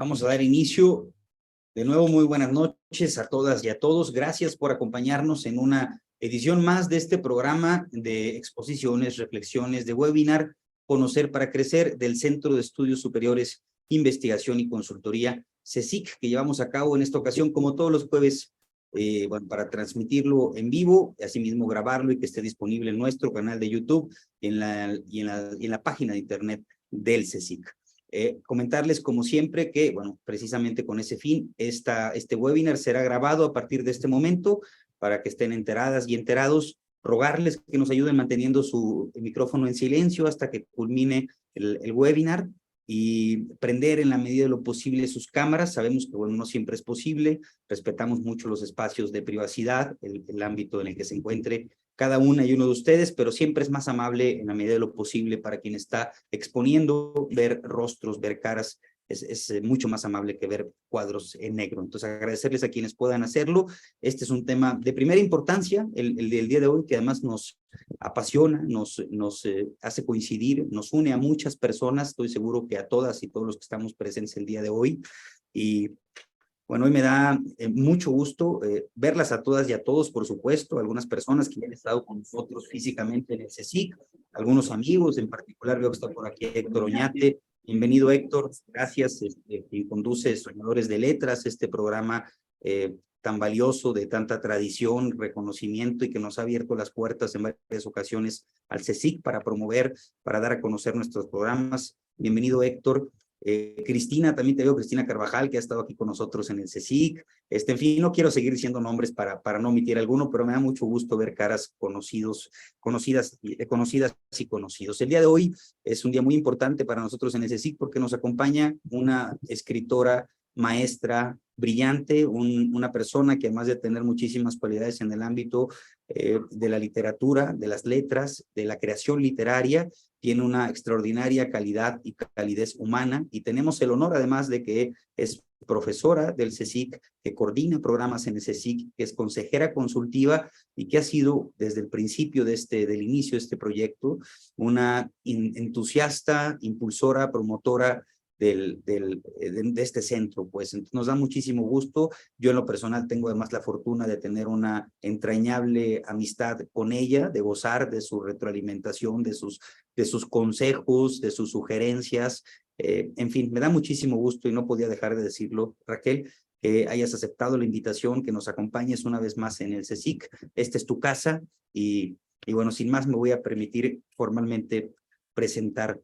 Vamos a dar inicio. De nuevo, muy buenas noches a todas y a todos. Gracias por acompañarnos en una edición más de este programa de exposiciones, reflexiones, de webinar, Conocer para Crecer, del Centro de Estudios Superiores, Investigación y Consultoría, CECIC, que llevamos a cabo en esta ocasión, como todos los jueves, bueno, para transmitirlo en vivo, y asimismo grabarlo y que esté disponible en nuestro canal de YouTube y en la página de internet del CECIC. Comentarles como siempre que, bueno, precisamente con ese fin, este webinar será grabado a partir de este momento para que estén enteradas y enterados. Rogarles que nos ayuden manteniendo su micrófono en silencio hasta que culmine el webinar y prender en la medida de lo posible sus cámaras. Sabemos que, bueno, no siempre es posible. Respetamos mucho los espacios de privacidad, el ámbito en el que se encuentre cada una y uno de ustedes, pero siempre es más amable en la medida de lo posible para quien está exponiendo, ver rostros, ver caras, es mucho más amable que ver cuadros en negro. Entonces, agradecerles a quienes puedan hacerlo. Este es un tema de primera importancia, el del día de hoy, que además nos apasiona, nos hace coincidir, nos une a muchas personas, estoy seguro que a todas y todos los que estamos presentes el día de hoy. Y bueno, hoy me da mucho gusto verlas a todas y a todos, por supuesto, algunas personas que ya han estado con nosotros físicamente en el CECIC, algunos amigos, en particular veo que está por aquí Héctor Oñate. Bienvenido, Héctor, gracias, quien conduce Soñadores de Letras, este programa tan valioso, de tanta tradición, reconocimiento y que nos ha abierto las puertas en varias ocasiones al CECIC para promover, para dar a conocer nuestros programas. Bienvenido, Héctor. Cristina, también te veo, Cristina Carvajal, que ha estado aquí con nosotros en el CECIC. En fin, no quiero seguir diciendo nombres para no omitir alguno, pero me da mucho gusto ver caras conocidas y conocidos. El día de hoy es un día muy importante para nosotros en el CECIC porque nos acompaña una escritora, maestra, brillante, una persona que además de tener muchísimas cualidades en el ámbito de la literatura, de las letras, de la creación literaria, tiene una extraordinaria calidad y calidez humana, y tenemos el honor además de que es profesora del CECIC, que coordina programas en el CECIC, que es consejera consultiva y que ha sido desde el principio del inicio de este proyecto una entusiasta, impulsora, promotora de este centro, pues. Entonces nos da muchísimo gusto. Yo en lo personal tengo además la fortuna de tener una entrañable amistad con ella, de gozar de su retroalimentación, de sus consejos, de sus sugerencias. En fin, me da muchísimo gusto y no podía dejar de decirlo, Raquel, que hayas aceptado la invitación, que nos acompañes una vez más en el CECIC. Esta es tu casa y bueno, sin más me voy a permitir formalmente presentar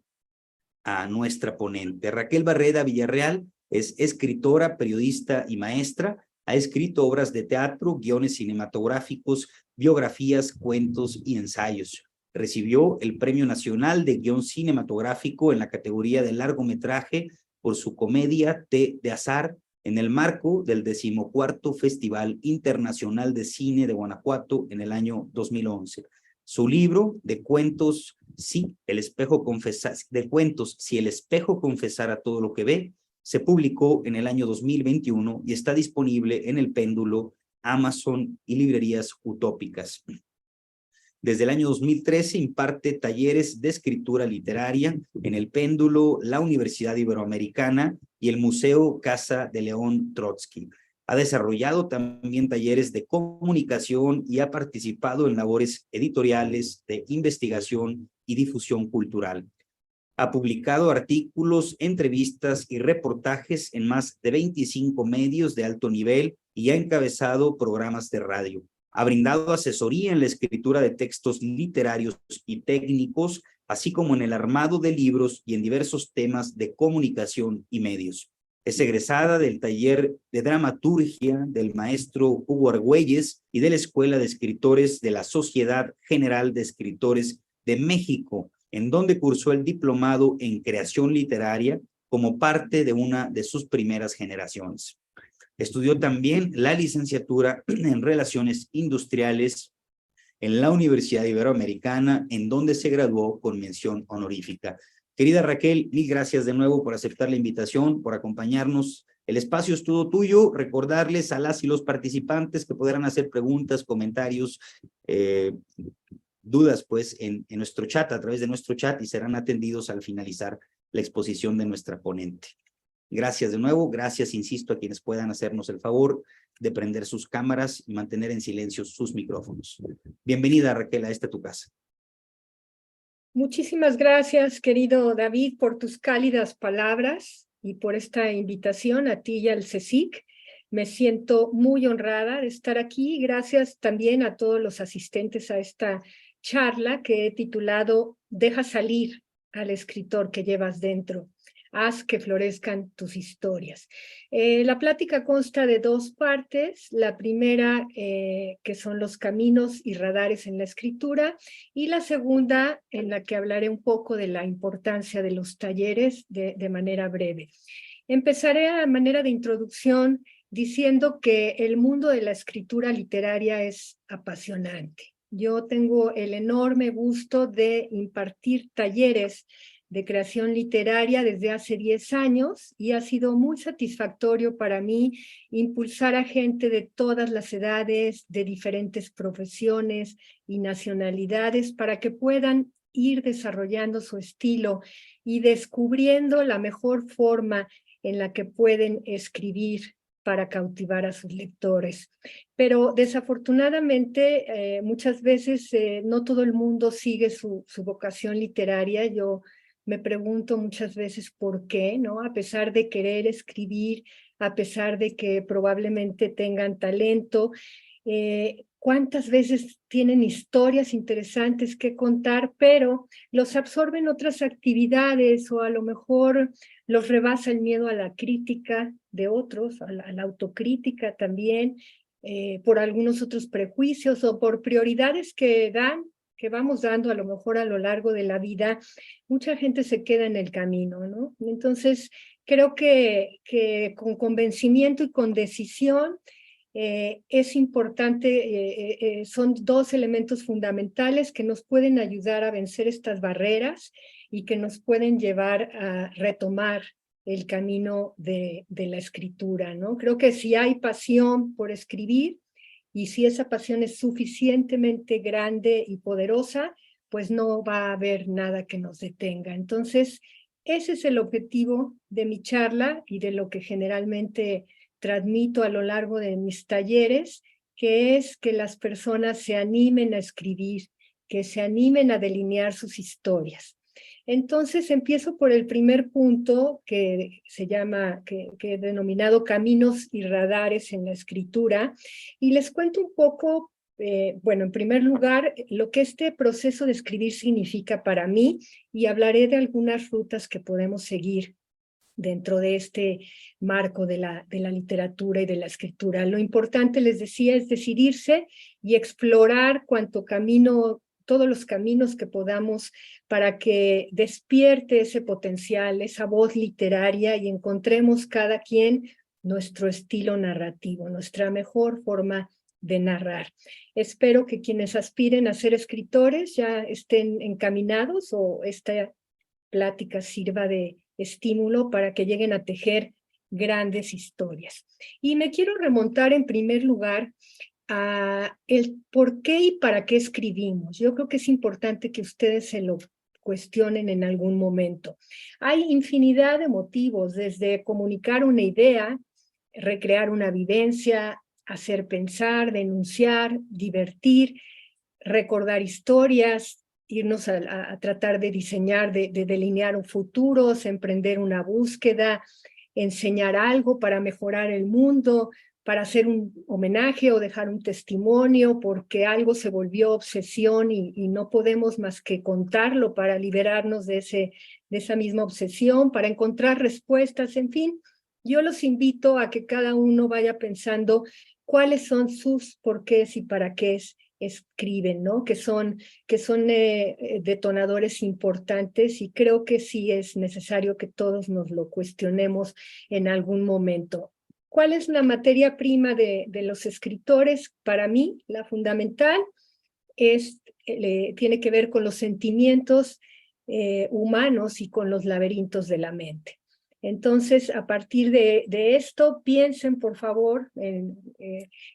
a nuestra ponente. Raquel Barreda Villarreal es escritora, periodista y maestra. Ha escrito obras de teatro, guiones cinematográficos, biografías, cuentos y ensayos. Recibió el Premio Nacional de Guión Cinematográfico en la categoría de largometraje por su comedia Té de Azar en el marco del 14º Festival Internacional de Cine de Guanajuato en el año 2011. Su libro de cuentos, Si el espejo confesara todo lo que ve, se publicó en el año 2021 y está disponible en el Péndulo, Amazon y librerías utópicas. Desde el año 2013 imparte talleres de escritura literaria en el Péndulo, la Universidad Iberoamericana y el Museo Casa de León Trotsky. Ha desarrollado también talleres de comunicación y ha participado en labores editoriales de investigación y difusión cultural. Ha publicado artículos, entrevistas y reportajes en más de 25 medios de alto nivel y ha encabezado programas de radio. Ha brindado asesoría en la escritura de textos literarios y técnicos, así como en el armado de libros y en diversos temas de comunicación y medios. Es egresada del taller de dramaturgia del maestro Hugo Argüelles y de la Escuela de Escritores de la Sociedad General de Escritores de México, en donde cursó el diplomado en creación literaria como parte de una de sus primeras generaciones. Estudió también la licenciatura en Relaciones Industriales en la Universidad Iberoamericana, en donde se graduó con mención honorífica. Querida Raquel, mil gracias de nuevo por aceptar la invitación, por acompañarnos. El espacio es todo tuyo. Recordarles a las y los participantes que podrán hacer preguntas, comentarios, dudas, pues, en nuestro chat, a través de nuestro chat, y serán atendidos al finalizar la exposición de nuestra ponente. Gracias de nuevo, gracias, insisto, a quienes puedan hacernos el favor de prender sus cámaras y mantener en silencio sus micrófonos. Bienvenida, Raquel, a tu casa. Muchísimas gracias, querido David, por tus cálidas palabras y por esta invitación a ti y al CSIC. Me siento muy honrada de estar aquí. Gracias también a todos los asistentes a esta charla que he titulado Deja salir al escritor que llevas dentro. Haz que florezcan tus historias. La plática consta de dos partes. La primera, que son los caminos y radares en la escritura, y la segunda, en la que hablaré un poco de la importancia de los talleres de manera breve. Empezaré a manera de introducción diciendo que el mundo de la escritura literaria es apasionante. Yo tengo el enorme gusto de impartir talleres de creación literaria desde hace 10 años y ha sido muy satisfactorio para mí impulsar a gente de todas las edades, de diferentes profesiones y nacionalidades para que puedan ir desarrollando su estilo y descubriendo la mejor forma en la que pueden escribir para cautivar a sus lectores. Pero desafortunadamente muchas veces no todo el mundo sigue su vocación literaria. Yo me pregunto muchas veces por qué, ¿no? A pesar de querer escribir, a pesar de que probablemente tengan talento, cuántas veces tienen historias interesantes que contar, pero los absorben otras actividades o a lo mejor los rebasa el miedo a la crítica de otros, a la autocrítica también, por algunos otros prejuicios o por prioridades que vamos dando a lo mejor a lo largo de la vida. Mucha gente se queda en el camino, ¿no? Entonces, creo que con convencimiento y con decisión es importante, son dos elementos fundamentales que nos pueden ayudar a vencer estas barreras y que nos pueden llevar a retomar el camino de la escritura, ¿no? Creo que si hay pasión por escribir y si esa pasión es suficientemente grande y poderosa, pues no va a haber nada que nos detenga. Entonces, ese es el objetivo de mi charla y de lo que generalmente transmito a lo largo de mis talleres, que es que las personas se animen a escribir, que se animen a delinear sus historias. Entonces empiezo por el primer punto que se llama, que he denominado caminos y radares en la escritura, y les cuento un poco, bueno, en primer lugar, lo que este proceso de escribir significa para mí, y hablaré de algunas rutas que podemos seguir dentro de este marco de la literatura y de la escritura. Lo importante, les decía, es decidirse y explorar todos los caminos que podamos para que despierte ese potencial, esa voz literaria y encontremos cada quien nuestro estilo narrativo, nuestra mejor forma de narrar. Espero que quienes aspiren a ser escritores ya estén encaminados o esta plática sirva de estímulo para que lleguen a tejer grandes historias. Y me quiero remontar en primer lugar a el por qué y para qué escribimos. Yo creo que es importante que ustedes se lo cuestionen en algún momento. Hay infinidad de motivos, desde comunicar una idea, recrear una vivencia, hacer pensar, denunciar, divertir, recordar historias, irnos a tratar de diseñar, de delinear un futuro, emprender una búsqueda, enseñar algo para mejorar el mundo, para hacer un homenaje o dejar un testimonio porque algo se volvió obsesión y no podemos más que contarlo para liberarnos de esa misma obsesión, para encontrar respuestas, en fin. Yo los invito a que cada uno vaya pensando cuáles son sus porqués y para qué escriben, ¿no? Que son detonadores importantes y creo que sí es necesario que todos nos lo cuestionemos en algún momento. ¿Cuál es la materia prima de los escritores? Para mí, la fundamental tiene que ver con los sentimientos humanos y con los laberintos de la mente. Entonces, a partir de esto, piensen, por favor, en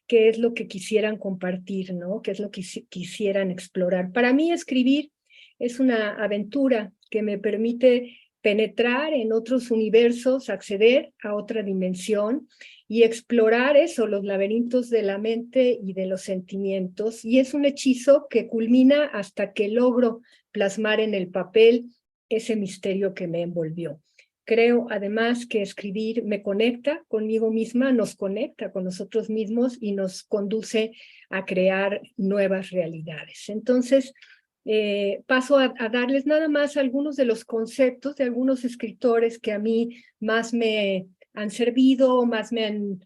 qué es lo que quisieran compartir, ¿no? Qué es lo que quisieran explorar. Para mí, escribir es una aventura que me permite penetrar en otros universos, acceder a otra dimensión y explorar eso, los laberintos de la mente y de los sentimientos. Y es un hechizo que culmina hasta que logro plasmar en el papel ese misterio que me envolvió. Creo además que escribir me conecta conmigo misma, nos conecta con nosotros mismos y nos conduce a crear nuevas realidades. Entonces, paso a darles nada más algunos de los conceptos de algunos escritores que a mí más me han servido, más me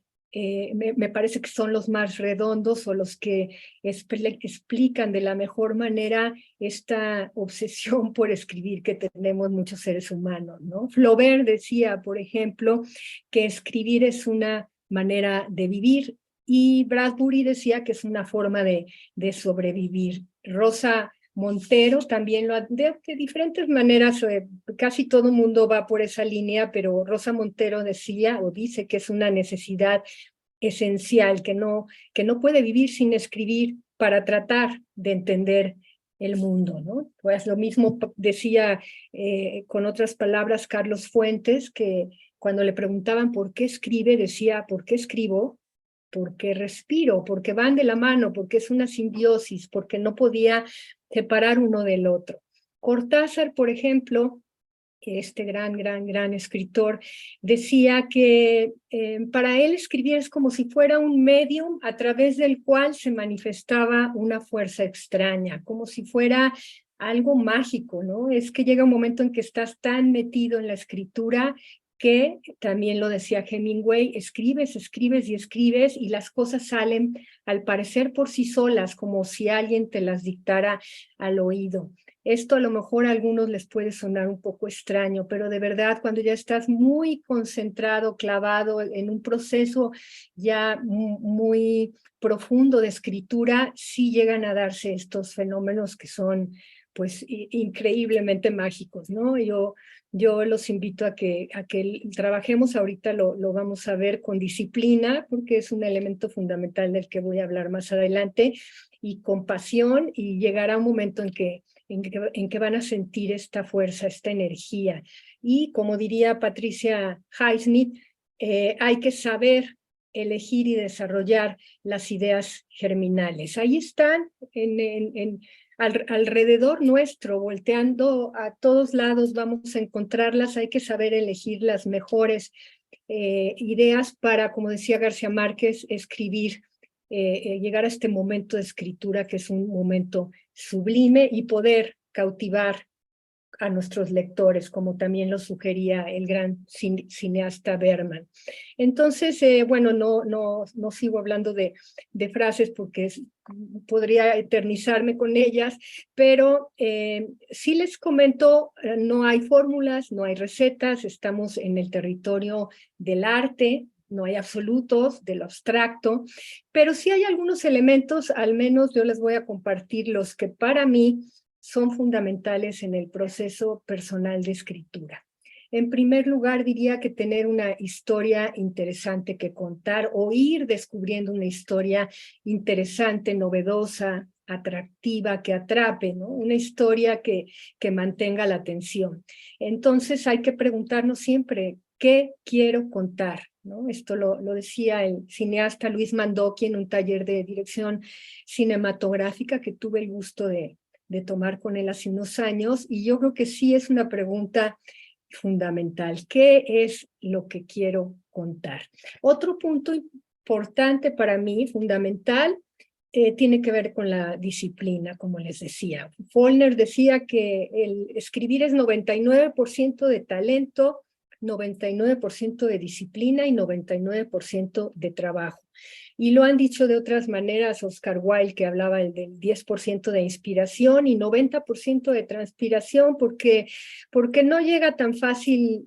parece que son los más redondos o los que explican de la mejor manera esta obsesión por escribir que tenemos muchos seres humanos, ¿no? Flaubert decía, por ejemplo, que escribir es una manera de vivir y Bradbury decía que es una forma de sobrevivir. Rosa Montero también de diferentes maneras, casi todo el mundo va por esa línea, pero Rosa Montero decía o dice que es una necesidad esencial, que no puede vivir sin escribir para tratar de entender el mundo, ¿no? Pues lo mismo decía con otras palabras Carlos Fuentes, que cuando le preguntaban por qué escribe, decía, ¿por qué escribo? Porque respiro, porque van de la mano, porque es una simbiosis, porque no podía separar uno del otro. Cortázar, por ejemplo, este gran escritor, decía que para él escribir es como si fuera un medium a través del cual se manifestaba una fuerza extraña, como si fuera algo mágico, ¿no? Es que llega un momento en que estás tan metido en la escritura que también lo decía Hemingway, escribes y las cosas salen al parecer por sí solas, como si alguien te las dictara al oído. Esto a lo mejor a algunos les puede sonar un poco extraño, pero de verdad cuando ya estás muy concentrado, clavado en un proceso ya muy profundo de escritura, sí llegan a darse estos fenómenos que son pues increíblemente mágicos, ¿no? Yo los invito a que trabajemos, ahorita lo vamos a ver con disciplina, porque es un elemento fundamental del que voy a hablar más adelante, y con pasión, y llegará un momento en que van a sentir esta fuerza, esta energía. Y como diría Patricia Highsmith, hay que saber elegir y desarrollar las ideas germinales. Ahí están alrededor nuestro, volteando a todos lados, vamos a encontrarlas. Hay que saber elegir las mejores ideas para, como decía García Márquez, escribir, llegar a este momento de escritura que es un momento sublime y poder cautivar a nuestros lectores, como también lo sugería el gran cineasta Berman. Entonces, bueno, no sigo hablando de frases porque podría eternizarme con ellas, pero sí les comento, no hay fórmulas, no hay recetas, estamos en el territorio del arte, no hay absolutos, de lo abstracto, pero sí hay algunos elementos, al menos yo les voy a compartir los que para mí son fundamentales en el proceso personal de escritura. En primer lugar, diría que tener una historia interesante que contar o ir descubriendo una historia interesante, novedosa, atractiva, que atrape, ¿no? Una historia que mantenga la atención. Entonces hay que preguntarnos siempre, ¿qué quiero contar? ¿No? Esto lo decía el cineasta Luis Mandoki en un taller de dirección cinematográfica que tuve el gusto de tomar con él hace unos años, y yo creo que sí es una pregunta fundamental. ¿Qué es lo que quiero contar? Otro punto importante para mí, fundamental, tiene que ver con la disciplina, como les decía. Faulkner decía que el escribir es 99% de talento, 99% de disciplina y 99% de trabajo. Y lo han dicho de otras maneras Oscar Wilde, que hablaba del 10% de inspiración y 90% de transpiración, porque no llega tan fácil,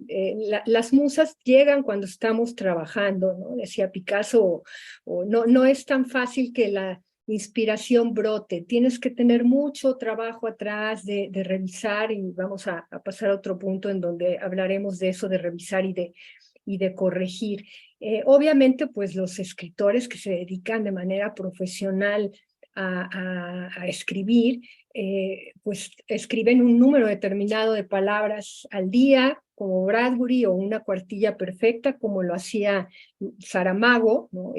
las musas llegan cuando estamos trabajando, ¿no? Decía Picasso, o no es tan fácil que la inspiración brote, tienes que tener mucho trabajo atrás de revisar, y vamos a pasar a otro punto en donde hablaremos de eso, de revisar y de corregir. Obviamente, pues los escritores que se dedican de manera profesional a escribir, pues escriben un número determinado de palabras al día, como Bradbury, o una cuartilla perfecta, como lo hacía Saramago, ¿no?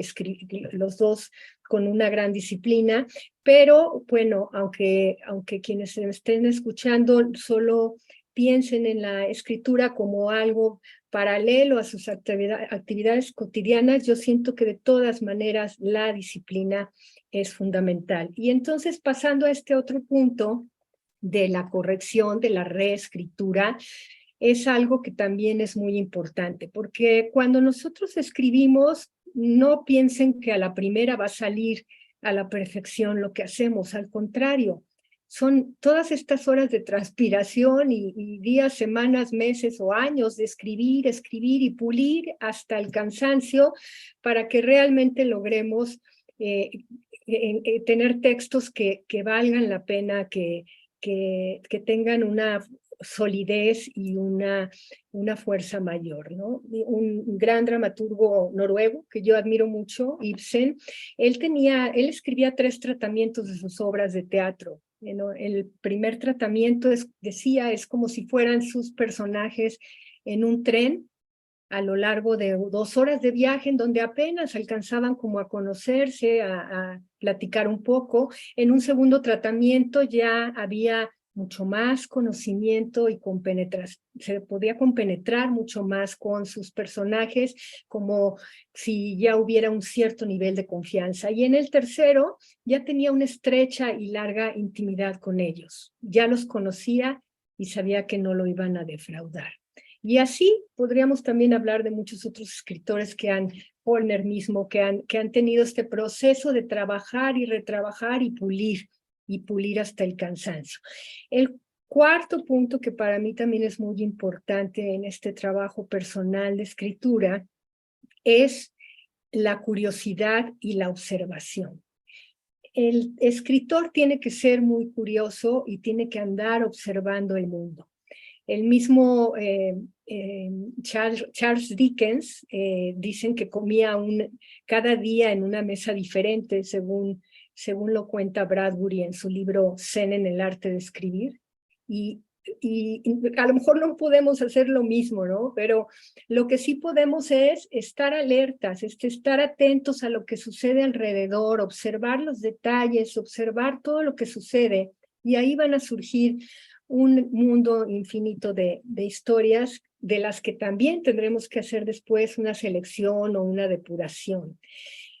Los dos con una gran disciplina, pero bueno, aunque quienes estén escuchando solo piensen en la escritura como algo paralelo a sus actividades cotidianas, yo siento que de todas maneras la disciplina es fundamental. Y entonces, pasando a este otro punto de la corrección, de la reescritura, es algo que también es muy importante, porque cuando nosotros escribimos, no piensen que a la primera va a salir a la perfección lo que hacemos, al contrario, son todas estas horas de transpiración y días, semanas, meses o años de escribir, escribir y pulir hasta el cansancio para que realmente logremos tener textos que valgan la pena, que tengan una solidez y una fuerza mayor, ¿no? Un gran dramaturgo noruego que yo admiro mucho, Ibsen, él escribía 3 tratamientos de sus obras de teatro. ¿No? El primer tratamiento decía, es como si fueran sus personajes en un tren a lo largo de 2 horas de viaje, en donde apenas alcanzaban como a conocerse, a platicar un poco. En un segundo tratamiento ya había mucho más conocimiento y se podía compenetrar mucho más con sus personajes, como si ya hubiera un cierto nivel de confianza. Y en el tercero ya tenía una estrecha y larga intimidad con ellos. Ya los conocía y sabía que no lo iban a defraudar. Y así podríamos también hablar de muchos otros escritores Faulkner mismo, que han tenido este proceso de trabajar y retrabajar y pulir hasta el cansancio. El cuarto punto, que para mí también es muy importante en este trabajo personal de escritura, es la curiosidad y la observación. El escritor tiene que ser muy curioso y tiene que andar observando el mundo. El mismo Charles Dickens dicen que comía cada día en una mesa diferente, según lo cuenta Bradbury en su libro Zen en el arte de escribir. Y a lo mejor no podemos hacer lo mismo, ¿no? Pero lo que sí podemos es estar alertas, estar atentos a lo que sucede alrededor, observar los detalles, observar todo lo que sucede, y ahí van a surgir un mundo infinito de historias de las que también tendremos que hacer después una selección o una depuración.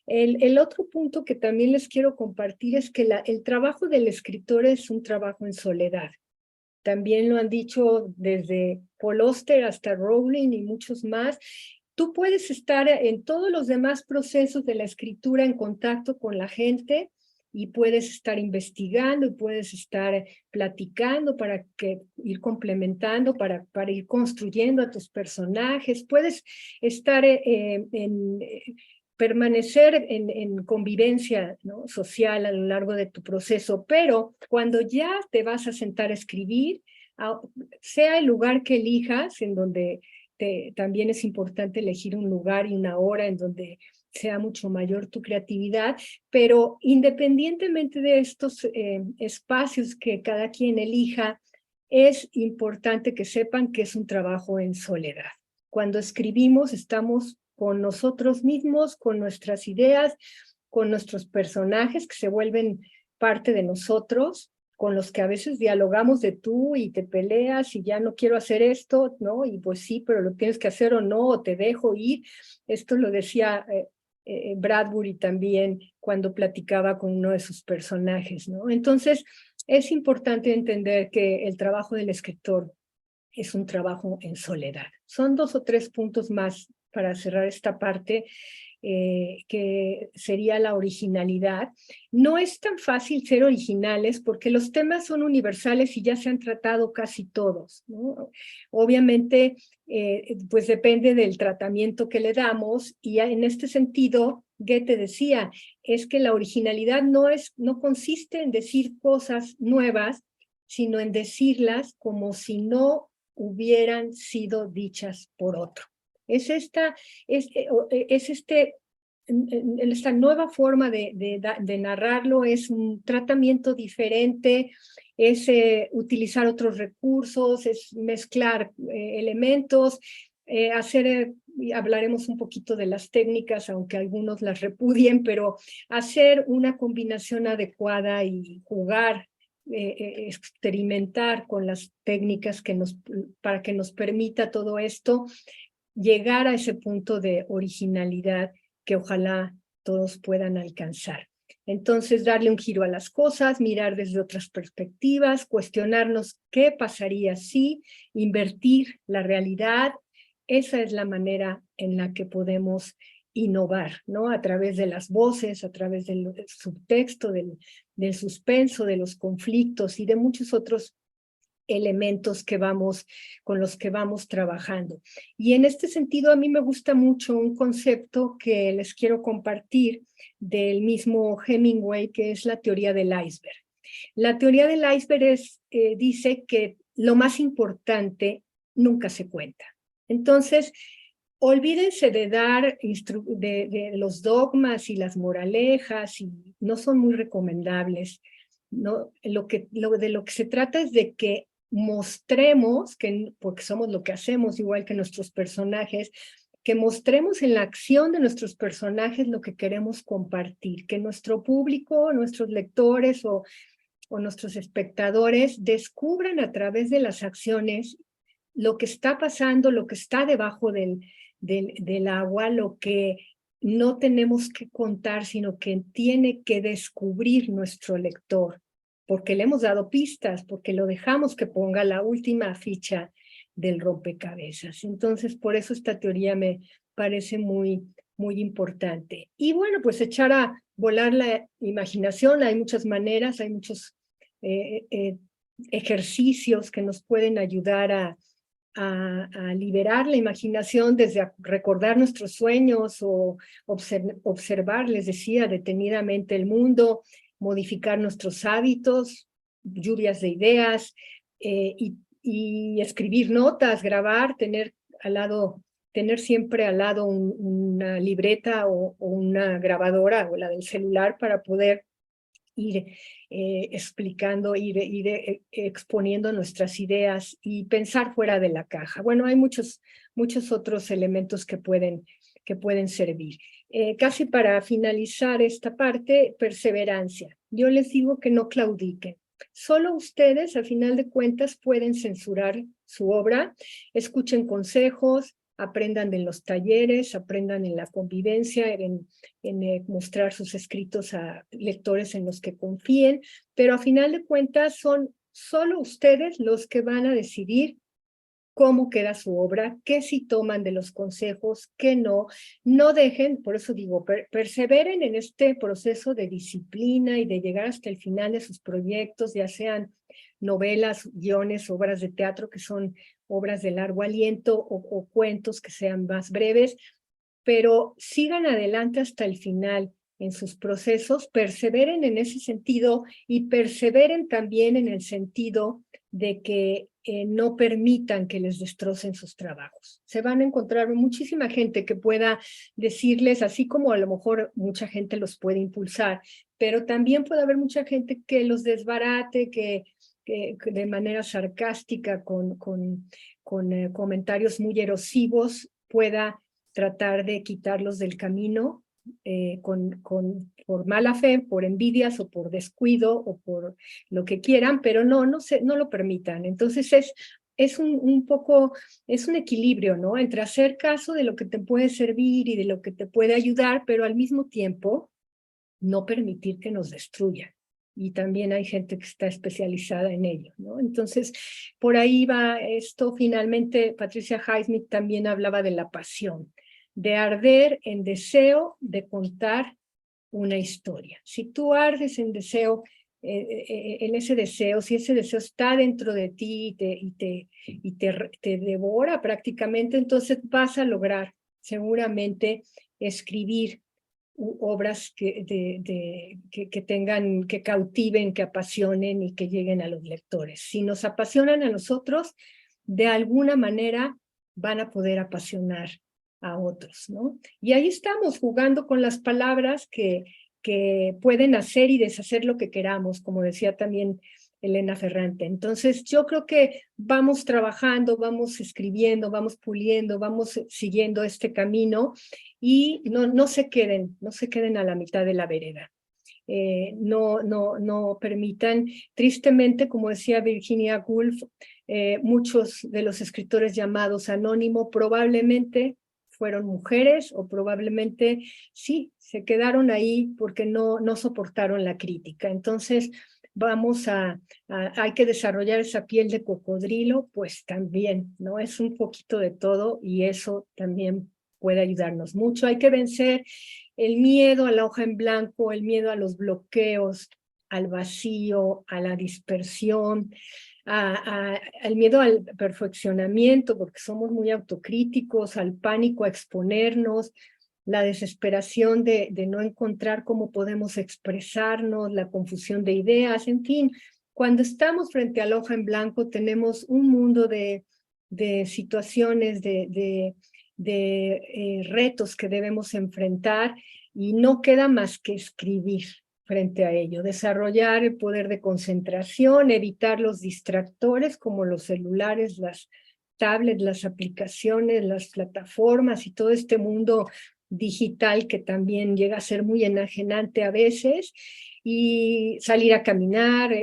El otro punto que también les quiero compartir es que el trabajo del escritor es un trabajo en soledad. También lo han dicho desde Paul Auster hasta Rowling y muchos más. Tú puedes estar en todos los demás procesos de la escritura en contacto con la gente, y puedes estar investigando y puedes estar platicando para ir complementando, para ir construyendo a tus personajes. Puedes estar permanecer en convivencia, ¿no?, social a lo largo de tu proceso, pero cuando ya te vas a sentar a escribir, sea el lugar que elijas, en donde también es importante elegir un lugar y una hora en donde sea mucho mayor tu creatividad, pero independientemente de estos espacios que cada quien elija, es importante que sepan que es un trabajo en soledad. Cuando escribimos estamos con nosotros mismos, con nuestras ideas, con nuestros personajes que se vuelven parte de nosotros, con los que a veces dialogamos de tú y te peleas y ya no quiero hacer esto, ¿no? Y pues sí, pero lo tienes que hacer o no, o te dejo ir. Esto lo decía Bradbury también cuando platicaba con uno de sus personajes, ¿no? Entonces, es importante entender que el trabajo del escritor es un trabajo en soledad. Son 2 o 3 puntos más para cerrar esta parte, que sería la originalidad. No es tan fácil ser originales porque los temas son universales y ya se han tratado casi todos, ¿no? Obviamente, pues depende del tratamiento que le damos, y en este sentido, Goethe decía, es que la originalidad no consiste en decir cosas nuevas, sino en decirlas como si no hubieran sido dichas por otro. Es este esta nueva forma de narrarlo es un tratamiento diferente, es utilizar otros recursos, es mezclar elementos, y hablaremos un poquito de las técnicas, aunque algunos las repudien, pero hacer una combinación adecuada y jugar, experimentar con las técnicas para que nos permita todo esto, llegar a ese punto de originalidad que ojalá todos puedan alcanzar. Entonces, darle un giro a las cosas, mirar desde otras perspectivas, cuestionarnos qué pasaría si, invertir la realidad. Esa es la manera en la que podemos innovar, ¿no? A través de las voces, a través del subtexto, del suspenso, de los conflictos y de muchos otros elementos con los que vamos trabajando. Y en este sentido, a mí me gusta mucho un concepto que les quiero compartir del mismo Hemingway, que es la teoría del iceberg. La teoría del iceberg dice que lo más importante nunca se cuenta. Entonces, olvídense de dar de los dogmas y las moralejas, y no son muy recomendables. ¿No? De lo que se trata es de que mostremos, porque somos lo que hacemos, igual que nuestros personajes, que mostremos en la acción de nuestros personajes lo que queremos compartir, que nuestro público, nuestros lectores o nuestros espectadores descubran a través de las acciones lo que está pasando, lo que está debajo del agua, lo que no tenemos que contar, sino que tiene que descubrir nuestro lector, porque le hemos dado pistas, porque lo dejamos que ponga la última ficha del rompecabezas. Entonces, por eso esta teoría me parece muy, muy importante. Y bueno, pues echar a volar la imaginación, hay muchas maneras, hay muchos ejercicios que nos pueden ayudar a liberar la imaginación, desde recordar nuestros sueños o observar, les decía, detenidamente el mundo, modificar nuestros hábitos, lluvias de ideas, y escribir notas, grabar, tener siempre al lado una libreta o una grabadora o la del celular para poder ir explicando, ir exponiendo nuestras ideas y pensar fuera de la caja. Bueno, hay muchos otros elementos que pueden servir. Casi para finalizar esta parte, perseverancia. Yo les digo que no claudiquen. Solo ustedes, a final de cuentas, pueden censurar su obra, escuchen consejos, aprendan en los talleres, aprendan en la convivencia, en mostrar sus escritos a lectores en los que confíen, pero a final de cuentas son solo ustedes los que van a decidir cómo queda su obra, qué sí toman de los consejos, qué no. No dejen, por eso digo, perseveren en este proceso de disciplina y de llegar hasta el final de sus proyectos, ya sean novelas, guiones, obras de teatro, que son obras de largo aliento, o cuentos que sean más breves, pero sigan adelante hasta el final en sus procesos, perseveren en ese sentido y perseveren también en el sentido de que no permitan que les destrocen sus trabajos. Se van a encontrar muchísima gente que pueda decirles, así como a lo mejor mucha gente los puede impulsar, pero también puede haber mucha gente que los desbarate, que de manera sarcástica, con comentarios muy erosivos, pueda tratar de quitarlos del camino, por mala fe, por envidias o por descuido o por lo que quieran, pero no lo permitan. Entonces es un poco, es un equilibrio, ¿no? Entre hacer caso de lo que te puede servir y de lo que te puede ayudar, pero al mismo tiempo no permitir que nos destruyan. Y también hay gente que está especializada en ello, ¿no? Entonces, por ahí va esto. Finalmente, Patricia Highsmith también hablaba de la pasión, de arder en deseo de contar una historia. Si tú ardes en deseo, en ese deseo, si ese deseo está dentro de ti y te devora prácticamente, entonces vas a lograr seguramente escribir obras que tengan, que cautiven, que apasionen y que lleguen a los lectores. Si nos apasionan a nosotros, de alguna manera van a poder apasionar a otros, ¿no? Y ahí estamos jugando con las palabras que pueden hacer y deshacer lo que queramos, como decía también Elena Ferrante. Entonces, yo creo que vamos trabajando, vamos escribiendo, vamos puliendo, vamos siguiendo este camino y no se queden a la mitad de la vereda. No permitan, tristemente, como decía Virginia Woolf, muchos de los escritores llamados anónimo probablemente fueron mujeres o probablemente sí, se quedaron ahí porque no soportaron la crítica. Entonces, hay que desarrollar esa piel de cocodrilo, pues también, ¿no? Es un poquito de todo y eso también puede ayudarnos mucho. Hay que vencer el miedo a la hoja en blanco, el miedo a los bloqueos, al vacío, a la dispersión, al miedo al perfeccionamiento, porque somos muy autocríticos, al pánico a exponernos, la desesperación de no encontrar cómo podemos expresarnos, la confusión de ideas, en fin. Cuando estamos frente a la hoja en blanco tenemos un mundo de situaciones, de retos que debemos enfrentar y no queda más que escribir frente a ello, desarrollar el poder de concentración, evitar los distractores como los celulares, las tablets, las aplicaciones, las plataformas y todo este mundo digital que también llega a ser muy enajenante a veces, y salir a caminar,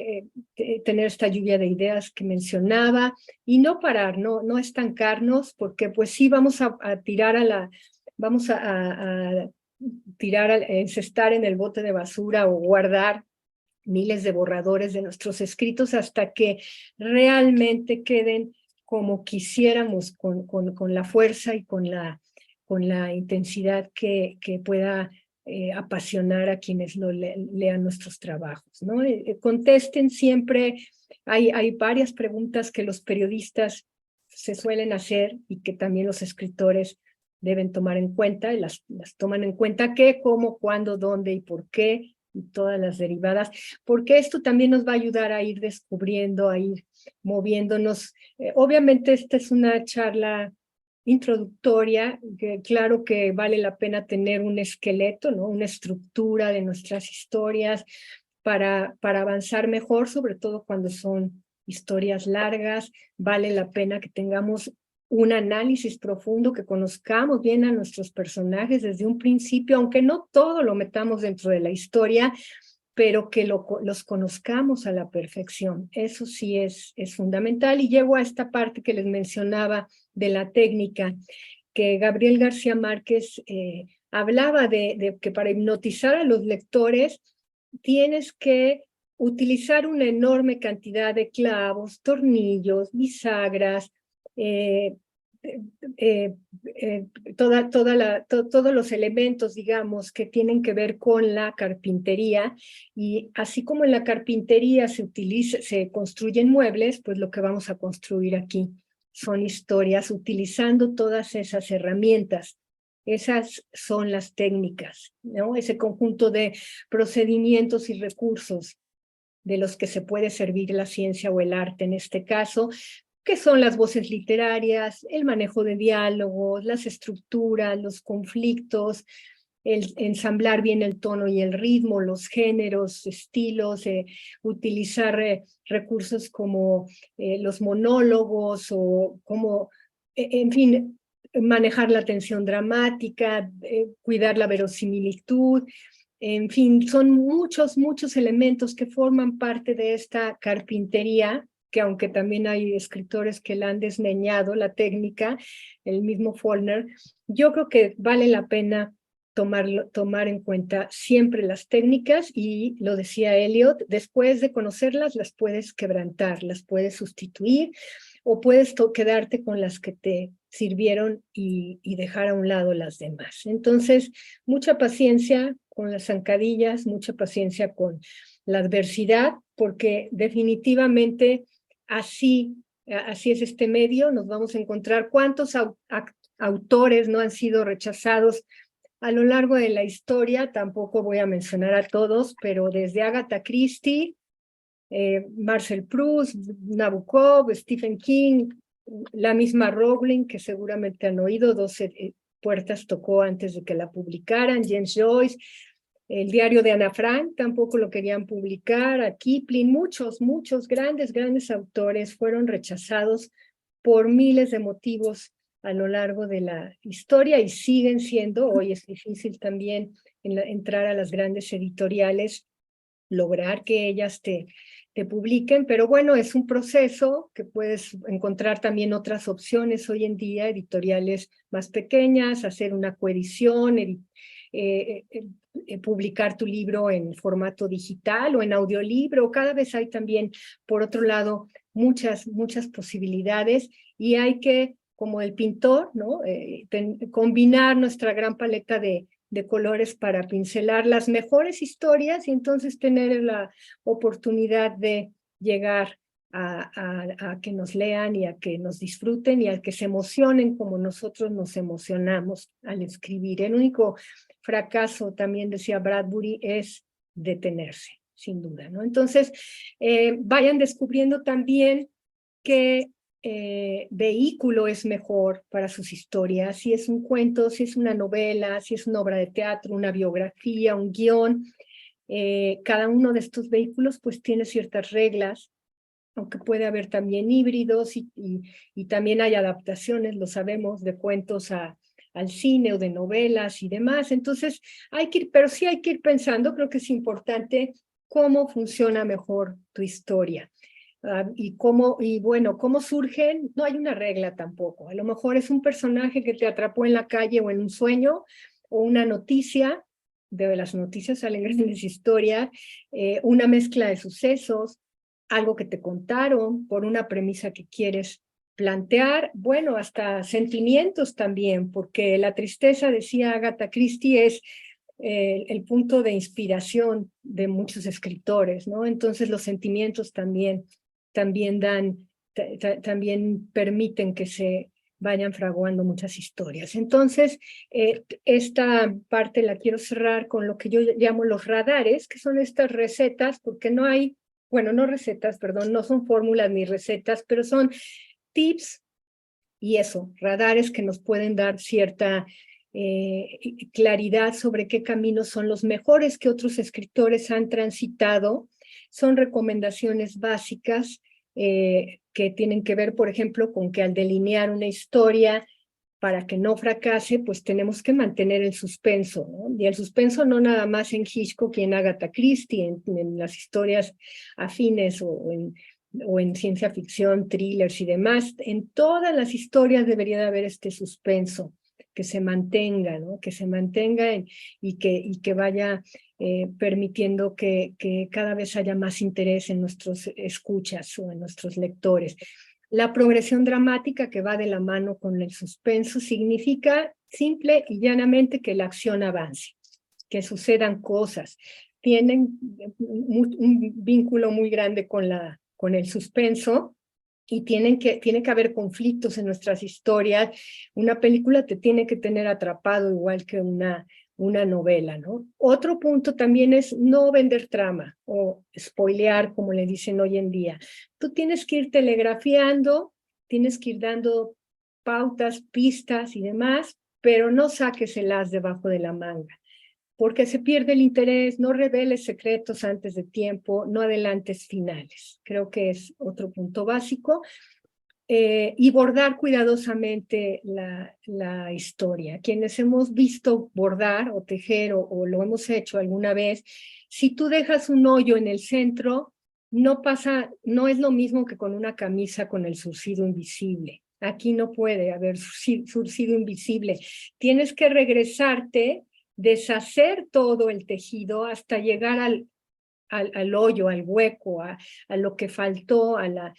tener esta lluvia de ideas que mencionaba y no parar, no estancarnos, porque pues sí vamos a tirar vamos a tirar, encestar en el bote de basura o guardar miles de borradores de nuestros escritos hasta que realmente queden como quisiéramos, con la fuerza y con la intensidad que pueda apasionar a quienes lean nuestros trabajos, ¿no? Contesten siempre, hay varias preguntas que los periodistas se suelen hacer y que también los escritores deben tomar en cuenta, y las toman en cuenta: qué, cómo, cuándo, dónde y por qué, y todas las derivadas, porque esto también nos va a ayudar a ir descubriendo, a ir moviéndonos. Obviamente esta es una charla introductoria, que claro que vale la pena tener un esqueleto, ¿no? Una estructura de nuestras historias para avanzar mejor, sobre todo cuando son historias largas. Vale la pena que tengamos un análisis profundo, que conozcamos bien a nuestros personajes desde un principio, aunque no todo lo metamos dentro de la historia, pero que los conozcamos a la perfección. Eso sí es fundamental. Y llego a esta parte que les mencionaba de la técnica, que Gabriel García Márquez hablaba de que para hipnotizar a los lectores tienes que utilizar una enorme cantidad de clavos, tornillos, bisagras, todos los elementos, digamos, que tienen que ver con la carpintería. Y así como en la carpintería se construyen muebles, pues lo que vamos a construir aquí son historias utilizando todas esas herramientas. Esas son las técnicas, ¿no? Ese conjunto de procedimientos y recursos de los que se puede servir la ciencia o el arte en este caso, que son las voces literarias, el manejo de diálogos, las estructuras, los conflictos, el ensamblar bien el tono y el ritmo, los géneros, estilos, utilizar recursos como los monólogos o como, en fin, manejar la tensión dramática, cuidar la verosimilitud. En fin, son muchos elementos que forman parte de esta carpintería, que aunque también hay escritores que la han desdeñado, la técnica, el mismo Faulkner, yo creo que vale la pena tomar en cuenta siempre las técnicas, y lo decía Eliot, después de conocerlas las puedes quebrantar, las puedes sustituir, o puedes quedarte con las que te sirvieron y dejar a un lado las demás. Entonces, mucha paciencia con las zancadillas, mucha paciencia con la adversidad, porque definitivamente así es este medio. Nos vamos a encontrar cuántos autores no han sido rechazados a lo largo de la historia. Tampoco voy a mencionar a todos, pero desde Agatha Christie, Marcel Proust, Nabokov, Stephen King, la misma Rowling, que seguramente han oído, puertas tocó antes de que la publicaran, James Joyce, el diario de Ana Frank tampoco lo querían publicar, a Kipling, muchos grandes autores fueron rechazados por miles de motivos a lo largo de la historia y siguen siendo. Hoy es difícil también entrar a las grandes editoriales, lograr que ellas te publiquen, pero bueno, es un proceso que puedes encontrar también otras opciones hoy en día, editoriales más pequeñas, hacer una coedición, publicar tu libro en formato digital o en audiolibro. Cada vez hay también, por otro lado, muchas posibilidades y hay que, como el pintor, ¿no? Combinar nuestra gran paleta de colores para pincelar las mejores historias y entonces tener la oportunidad de llegar a que nos lean y a que nos disfruten y a que se emocionen como nosotros nos emocionamos al escribir. El único fracaso, también decía Bradbury, es detenerse, sin duda, ¿no? Entonces, vayan descubriendo también que vehículo es mejor para sus historias, si es un cuento, si es una novela, si es una obra de teatro, una biografía, un guión. Cada uno de estos vehículos pues tiene ciertas reglas, aunque puede haber también híbridos y también hay adaptaciones, lo sabemos, de cuentos al cine o de novelas y demás. Entonces hay que ir, pero sí hay que ir pensando, creo que es importante cómo funciona mejor tu historia. Y bueno, ¿cómo surgen? No hay una regla tampoco. A lo mejor es un personaje que te atrapó en la calle o en un sueño, o una noticia, de las noticias salen grandes historias, una mezcla de sucesos, algo que te contaron por una premisa que quieres plantear, bueno, hasta sentimientos también, porque la tristeza, decía Agatha Christie, es el punto de inspiración de muchos escritores, ¿no? Entonces los sentimientos también también permiten que se vayan fraguando muchas historias. Entonces, esta parte la quiero cerrar con lo que yo llamo los radares, que son estas recetas, porque no hay, bueno, no recetas, perdón, no son fórmulas ni recetas, pero son tips y eso, radares que nos pueden dar cierta claridad sobre qué caminos son los mejores que otros escritores han transitado. Son recomendaciones básicas que tienen que ver, por ejemplo, con que al delinear una historia, para que no fracase, pues tenemos que mantener el suspenso, ¿no? Y el suspenso no nada más en Hitchcock y en Agatha Christie, en las historias afines o en ciencia ficción, thrillers y demás. En todas las historias debería de haber este suspenso, que se mantenga, ¿no? Que se mantenga y que vaya permitiendo que cada vez haya más interés en nuestros escuchas o en nuestros lectores. La progresión dramática que va de la mano con el suspenso significa simple y llanamente que la acción avance, que sucedan cosas. Tienen un vínculo muy grande con el suspenso y tiene que haber conflictos en nuestras historias. Una película te tiene que tener atrapado igual que una novela, ¿no? Otro punto también es no vender trama o spoilear, como le dicen hoy en día. Tú tienes que ir telegrafiando, tienes que ir dando pautas, pistas y demás, pero no saques el as debajo de la manga, porque se pierde el interés, no reveles secretos antes de tiempo, no adelantes finales. Creo que es otro punto básico. Y bordar cuidadosamente la historia. Quienes hemos visto bordar o tejer o lo hemos hecho alguna vez, si tú dejas un hoyo en el centro, no es lo mismo que con una camisa con el surcido invisible. Aquí no puede haber surcido invisible. Tienes que regresarte, deshacer todo el tejido hasta llegar al hoyo, al hueco, a lo que faltó, a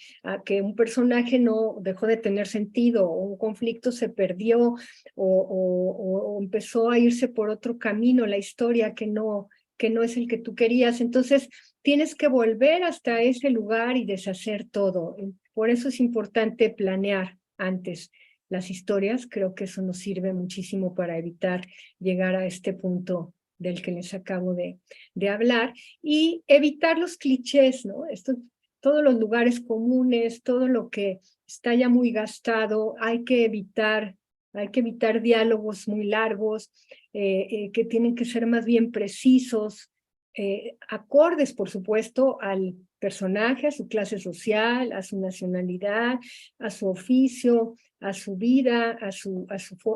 que un personaje no dejó de tener sentido, o un conflicto se perdió, o empezó a irse por otro camino, la historia que no es el que tú querías. Entonces, tienes que volver hasta ese lugar y deshacer todo. Por eso es importante planear antes las historias. Creo que eso nos sirve muchísimo para evitar llegar a este punto del que les acabo de hablar, y evitar los clichés, ¿no? Todos los lugares comunes, todo lo que está ya muy gastado, hay que evitar Hay que evitar diálogos muy largos, que tienen que ser más bien precisos, acordes, por supuesto, al personaje, a su clase social, a su nacionalidad, a su oficio, a su vida, a su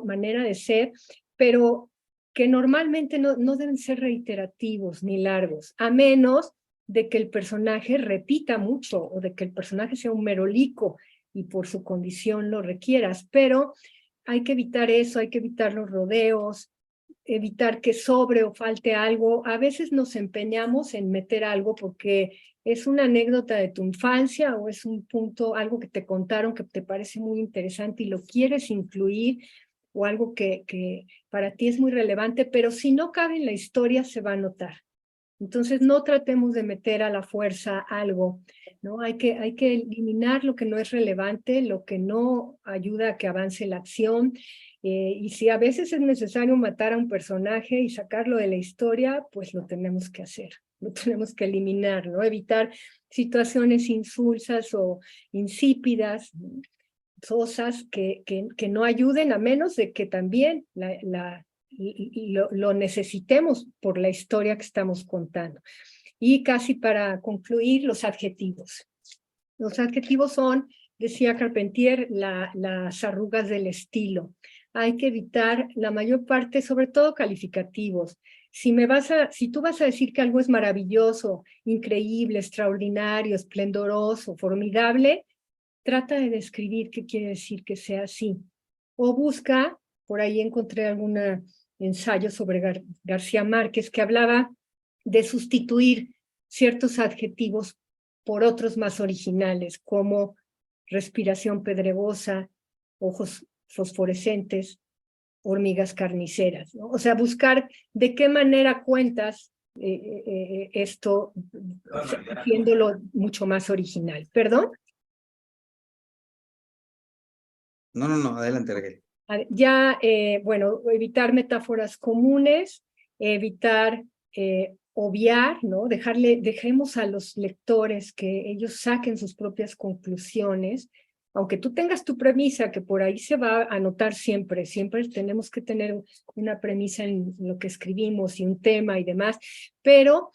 manera de ser, pero que normalmente no deben ser reiterativos ni largos, a menos de que el personaje repita mucho o de que el personaje sea un merolico y por su condición lo requieras, pero hay que evitar eso, hay que evitar los rodeos, evitar que sobre o falte algo. A veces nos empeñamos en meter algo porque es una anécdota de tu infancia o es un punto, algo que te contaron que te parece muy interesante y lo quieres incluir, o algo que para ti es muy relevante, pero si no cabe en la historia se va a notar. Entonces no tratemos de meter a la fuerza algo, ¿no? Hay que eliminar lo que no es relevante, lo que no ayuda a que avance la acción, y si a veces es necesario matar a un personaje y sacarlo de la historia, pues lo tenemos que hacer, lo tenemos que eliminar, ¿no? Evitar situaciones insulsas o insípidas, sosas que no ayuden, a menos de que también lo necesitemos por la historia que estamos contando. Y casi para concluir, los adjetivos. Los adjetivos son, decía Carpentier, las arrugas del estilo. Hay que evitar la mayor parte, sobre todo calificativos. Si tú vas a decir que algo es maravilloso, increíble, extraordinario, esplendoroso, formidable, trata de describir qué quiere decir que sea así. O busca, por ahí encontré algún ensayo sobre García Márquez que hablaba de sustituir ciertos adjetivos por otros más originales, como respiración pedregosa, ojos fosforescentes, hormigas carniceras, ¿no? O sea, buscar de qué manera cuentas esto, haciéndolo mucho más original. ¿Perdón? No, adelante, Raquel. Ya, bueno, evitar metáforas comunes, evitar obviar, ¿no? Dejemos a los lectores que ellos saquen sus propias conclusiones, aunque tú tengas tu premisa, que por ahí se va a notar siempre, siempre tenemos que tener una premisa en lo que escribimos y un tema y demás, pero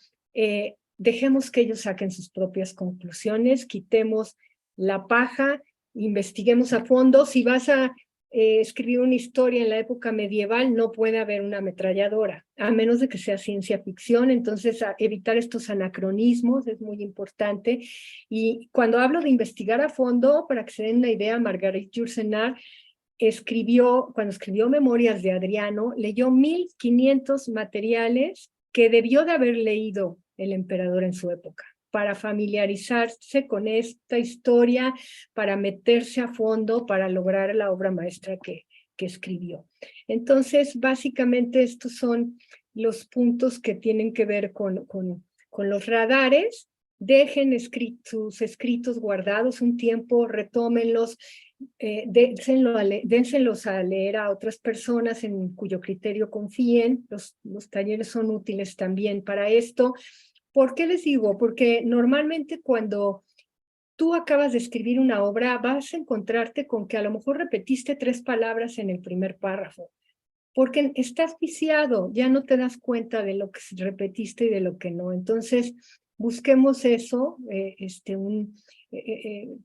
dejemos que ellos saquen sus propias conclusiones, quitemos la paja, investiguemos a fondo. Si vas a escribir una historia en la época medieval, no puede haber una ametralladora, a menos de que sea ciencia ficción. Entonces, evitar estos anacronismos es muy importante. Y cuando hablo de investigar a fondo, para que se den una idea, Marguerite Yourcenar cuando escribió Memorias de Adriano, leyó 1500 materiales que debió de haber leído el emperador en su época, para familiarizarse con esta historia, para meterse a fondo, para lograr la obra maestra que escribió. Entonces, básicamente estos son los puntos que tienen que ver con los radares. Dejen sus escritos guardados un tiempo, retómenlos, dénselos a leer a otras personas en cuyo criterio confíen. Los talleres son útiles también para esto. ¿Por qué les digo? Porque normalmente cuando tú acabas de escribir una obra, vas a encontrarte con que a lo mejor repetiste 3 palabras en el primer párrafo, porque estás viciado, ya no te das cuenta de lo que repetiste y de lo que no. Entonces, busquemos eso,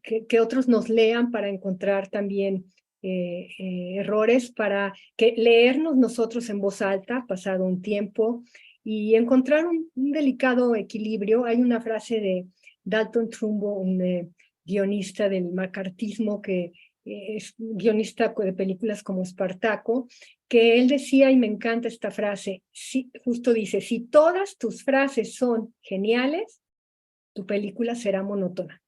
que otros nos lean para encontrar también errores, para leernos nosotros en voz alta, pasado un tiempo, y encontrar un delicado equilibrio. Hay una frase de Dalton Trumbo, un guionista del macartismo, que es guionista de películas como Espartaco, que él decía, y me encanta esta frase, justo dice, si todas tus frases son geniales, tu película será monótona.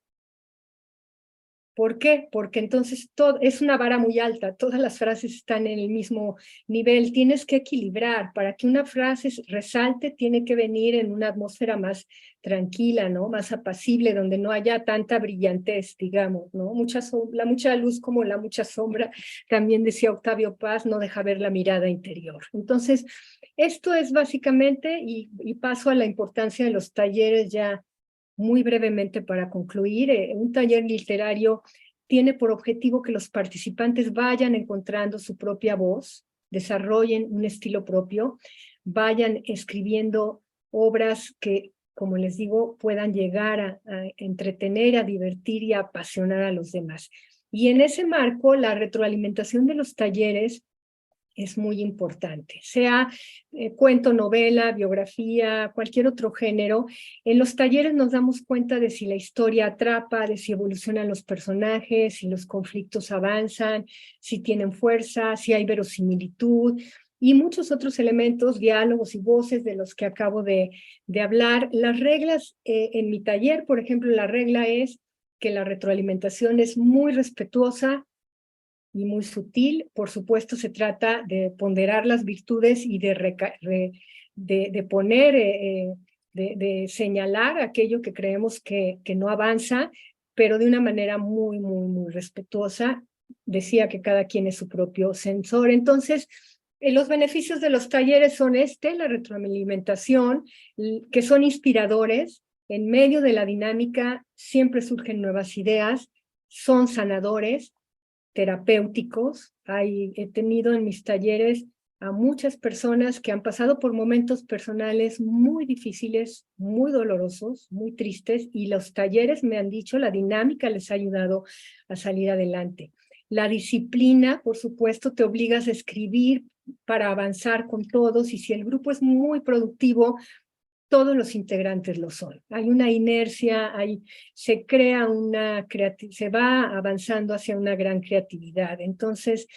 ¿Por qué? Porque entonces es una vara muy alta, todas las frases están en el mismo nivel, tienes que equilibrar. Para que una frase resalte, tiene que venir en una atmósfera más tranquila, ¿no? Más apacible, donde no haya tanta brillantez, digamos, ¿no? La mucha luz como la mucha sombra, también decía Octavio Paz, no deja ver la mirada interior. Entonces, esto es básicamente, y paso a la importancia de los talleres ya muy brevemente para concluir. Un taller literario tiene por objetivo que los participantes vayan encontrando su propia voz, desarrollen un estilo propio, vayan escribiendo obras que, como les digo, puedan llegar a entretener, a divertir y a apasionar a los demás. Y en ese marco, la retroalimentación de los talleres es muy importante, sea cuento, novela, biografía, cualquier otro género. En los talleres nos damos cuenta de si la historia atrapa, de si evolucionan los personajes, si los conflictos avanzan, si tienen fuerza, si hay verosimilitud y muchos otros elementos, diálogos y voces de los que acabo de hablar. Las reglas en mi taller, por ejemplo, la regla es que la retroalimentación es muy respetuosa y muy sutil. Por supuesto, se trata de ponderar las virtudes y de poner, de señalar aquello que creemos que no avanza, pero de una manera muy, muy, muy respetuosa. Decía que cada quien es su propio censor. Entonces, los beneficios de los talleres son la retroalimentación, que son inspiradores. En medio de la dinámica siempre surgen nuevas ideas, son sanadores, terapéuticos. He tenido en mis talleres a muchas personas que han pasado por momentos personales muy difíciles, muy dolorosos, muy tristes, y los talleres me han dicho, la dinámica les ha ayudado a salir adelante. La disciplina, por supuesto, te obligas a escribir para avanzar con todos, y si el grupo es muy productivo, todos los integrantes lo son. Hay una inercia, se crea se va avanzando hacia una gran creatividad. Entonces,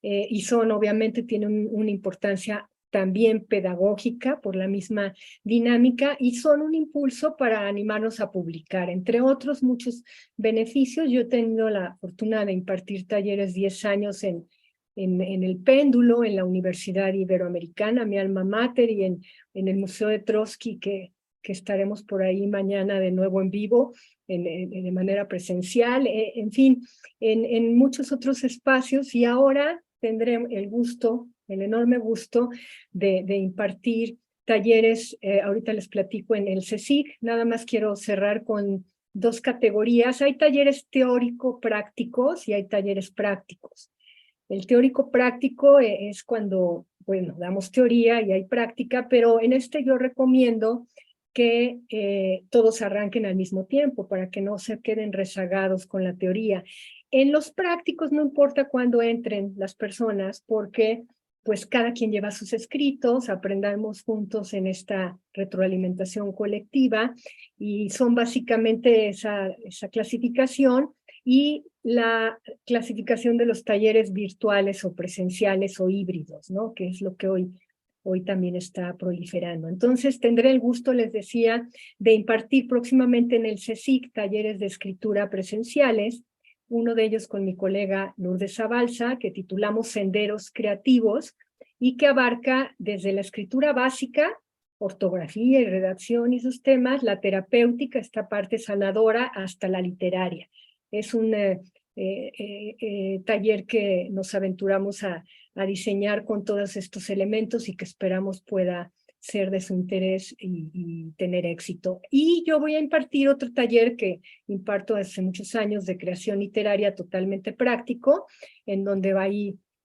y obviamente tienen una importancia también pedagógica por la misma dinámica, y son un impulso para animarnos a publicar, entre otros muchos beneficios. Yo he tenido la fortuna de impartir talleres 10 años en el Péndulo, en la Universidad Iberoamericana, mi alma mater, y en el Museo de Trotsky, que estaremos por ahí mañana de nuevo en vivo, de manera presencial, en fin, en muchos otros espacios. Y ahora tendré el enorme gusto de impartir talleres. Ahorita les platico en el CSIC. Nada más quiero cerrar con 2 categorías. Hay talleres teórico-prácticos y hay talleres prácticos. El teórico práctico es cuando, bueno, damos teoría y hay práctica, pero en yo recomiendo que todos arranquen al mismo tiempo para que no se queden rezagados con la teoría. En los prácticos no importa cuándo entren las personas, porque pues cada quien lleva sus escritos, aprendamos juntos en esta retroalimentación colectiva, y son básicamente esa clasificación y la clasificación de los talleres virtuales o presenciales o híbridos, ¿no? Que es lo que hoy también está proliferando. Entonces, tendré el gusto, les decía, de impartir próximamente en el CSIC talleres de escritura presenciales, uno de ellos con mi colega Lourdes Zabalza, que titulamos Senderos Creativos, y que abarca desde la escritura básica, ortografía y redacción y sus temas, la terapéutica, esta parte sanadora, hasta la literaria. Es un taller que nos aventuramos a diseñar con todos estos elementos y que esperamos pueda ser de su interés y tener éxito. Y yo voy a impartir otro taller que imparto hace muchos años, de creación literaria totalmente práctico, en donde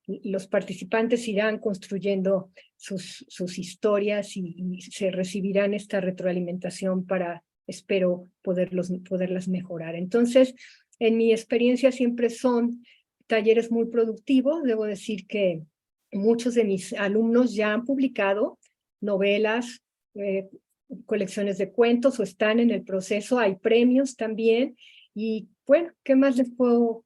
los participantes irán construyendo sus historias y se recibirán esta retroalimentación para, espero, poderlas mejorar. Entonces, en mi experiencia siempre son talleres muy productivos. Debo decir que muchos de mis alumnos ya han publicado novelas, colecciones de cuentos, o están en el proceso. Hay premios también. Y bueno, ¿qué más les puedo